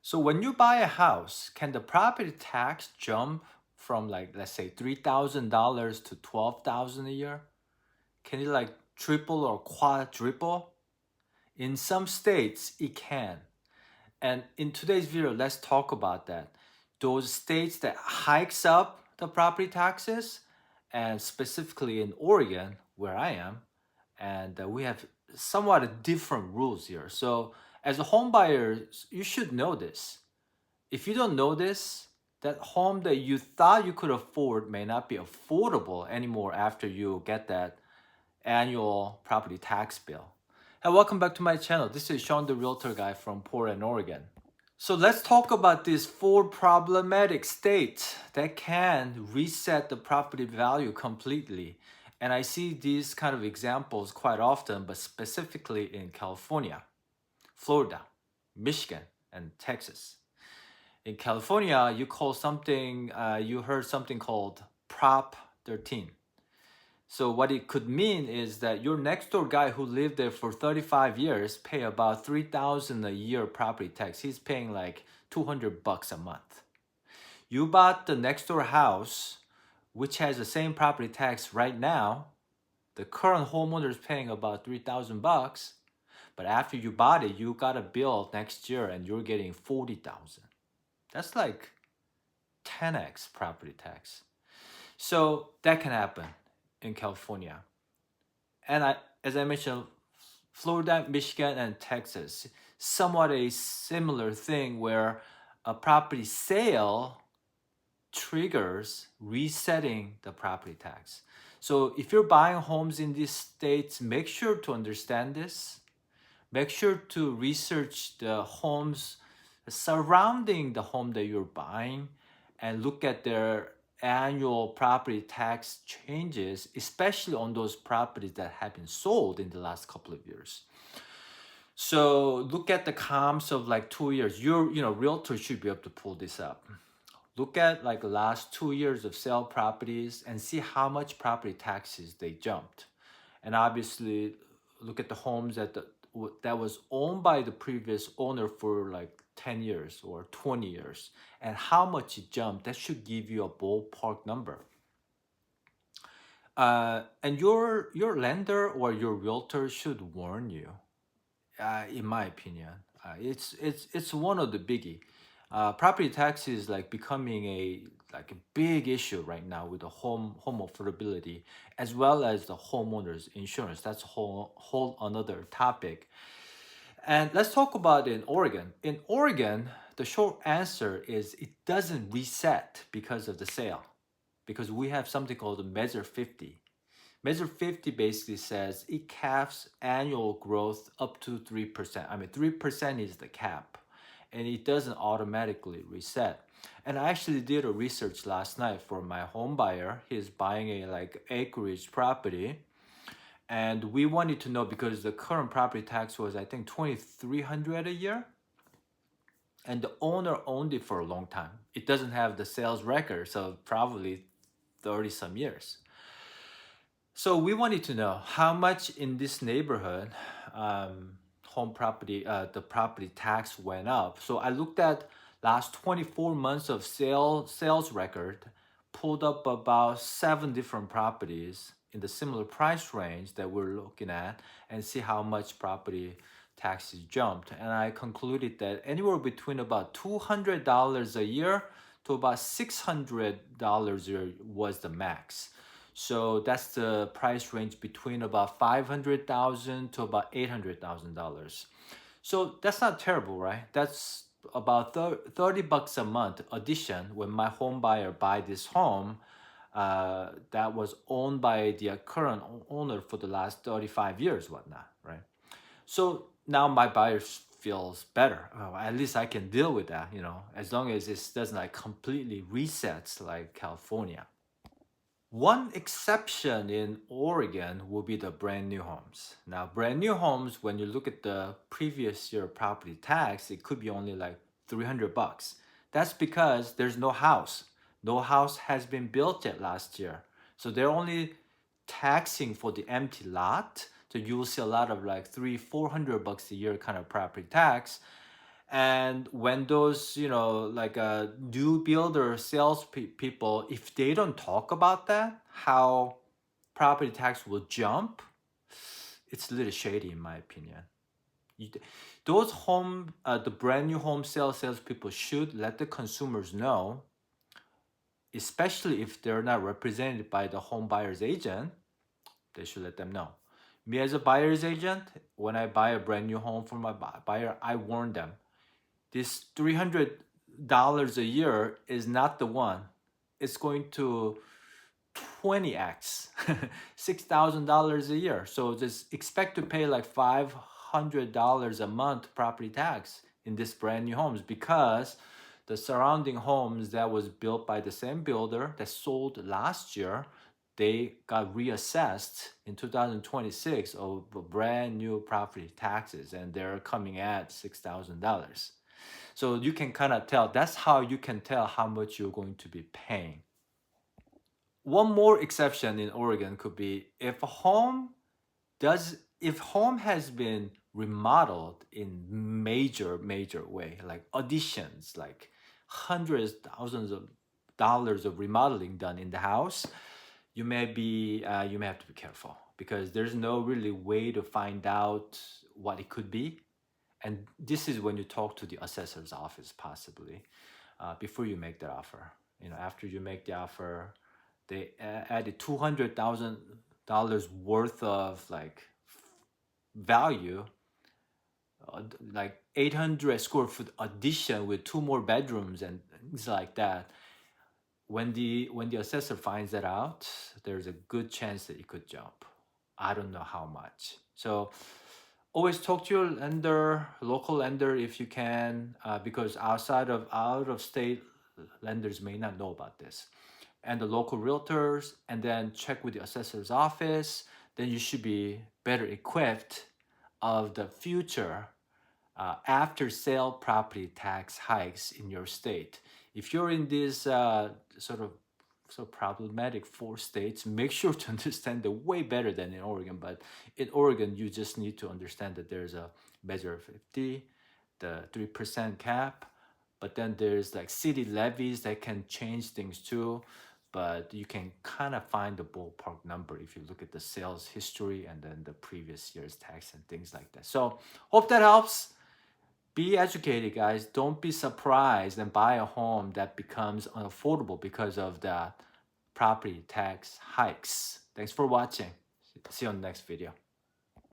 So when you buy a house, can the property tax jump from like let's say $3,000 to 12,000 a year? Can it like triple or quadruple? In some states, it can. And in today's video, let's talk about that. Those states that hikes up the property taxes, and specifically in Oregon, where I am, and we have somewhat different rules here. So as a home buyer, you should know this. If you don't know this, that home that you thought you could afford may not be affordable anymore after you get that annual property tax bill. Hey, welcome back to my channel. This is Sean, the realtor guy from Portland, Oregon. So let's talk about these four problematic states that can reset the property value completely. And I see these kind of examples quite often, but specifically in California, Florida, Michigan, and Texas. In California, you heard something called Prop 13. So what it could mean is that your next door guy who lived there for 35 years pay about 3,000 a year property tax. He's paying like $200 a month. You bought the next door house, which has the same property tax right now. The current homeowner is paying about 3,000 bucks, but after you bought it, you got a bill next year and you're getting 40,000. That's like 10x property tax. So that can happen in California. And as I mentioned, Florida, Michigan, and Texas, somewhat a similar thing where a property sale triggers resetting the property tax. So if you're buying homes in these states, make sure to understand this. Make sure to research the homes surrounding the home that you're buying and look at their annual property tax changes, especially on those properties that have been sold in the last couple of years. So look at the comps of like 2 years. Realtor should be able to pull this up. Look at like the last 2 years of sale properties and see how much property taxes they jumped. And obviously look at the homes that was owned by the previous owner for like 10 years or 20 years and how much it jumped. That should give you a ballpark number. And your lender or your realtor should warn you, in my opinion. It's one of the biggie. Property tax is like becoming a big issue right now with the home affordability as well as the homeowners insurance. That's a whole another topic. And let's talk about in Oregon. In Oregon, the short answer is it doesn't reset because of the sale, because we have something called the Measure 50. Measure 50 basically says it caps annual growth up to 3%. I mean, 3% is the cap, and it doesn't automatically reset. And I actually did a research last night for my home buyer. He's buying a like acreage property, and we wanted to know because the current property tax was I think 2,300 a year, and the owner owned it for a long time. It doesn't have the sales record, so probably 30 some years. So we wanted to know how much in this neighborhood the property tax went up. So I looked at last 24 months of sales record, pulled up about 7 different properties in the similar price range that we're looking at, and see how much property taxes jumped. And I concluded that anywhere between about $200 a year to about $600 a year was the max. So that's the price range between about $500,000 to about $800,000. So that's not terrible, right? That's about $30 a month addition when my home buyer buy this home that was owned by the current owner for the last 35 years, whatnot, right? So now my buyer feels better. Oh, at least I can deal with that, as long as it doesn't like completely resets like California. One exception in Oregon will be the brand new homes. Now, brand new homes, when you look at the previous year property tax, it could be only like 300 bucks. That's because there's no house. No house has been built yet last year. So they're only taxing for the empty lot. So you will see a lot of like 300-400 bucks a year kind of property tax. And when those, like new builder sales people, if they don't talk about that, how property tax will jump, it's a little shady in my opinion. You, those the brand new home salespeople should let the consumers know, especially if they're not represented by the home buyer's agent. They should let them know. Me as a buyer's agent, when I buy a brand new home from my buyer, I warn them this $300 a year is not the one. It's going to 20x, $6,000 a year. So just expect to pay like $500 a month property tax in this brand new homes, because the surrounding homes that was built by the same builder that sold last year, they got reassessed in 2026 of brand new property taxes, and they're coming at $6,000. So you can kind of tell, that's how you can tell how much you're going to be paying. One more exception in Oregon could be if home has been remodeled in major way, like additions, like hundreds, thousands of dollars of remodeling done in the house, you may have to be careful, because there's no really way to find out what it could be. And this is when you talk to the assessor's office possibly, before you make that offer. After you make the offer, they added $200,000 worth of like value, like 800 square foot addition with 2 more bedrooms and things like that. When the assessor finds that out, there's a good chance that it could jump. I don't know how much. So always talk to your lender, local lender, if you can, because out of state lenders may not know about this, and the local realtors, and then check with the assessor's office. Then you should be better equipped of the future after sale property tax hikes in your state. If you're in these sort of so problematic 4 states, make sure to understand it way better than in Oregon. But in Oregon, you just need to understand that there's a Measure 50, the 3% cap, but then there's like city levies that can change things too. But you can kind of find the ballpark number if you look at the sales history and then the previous year's tax and things like that. So hope that helps. Be educated, guys. Don't be surprised and buy a home that becomes unaffordable because of the property tax hikes. Thanks for watching. See you on the next video.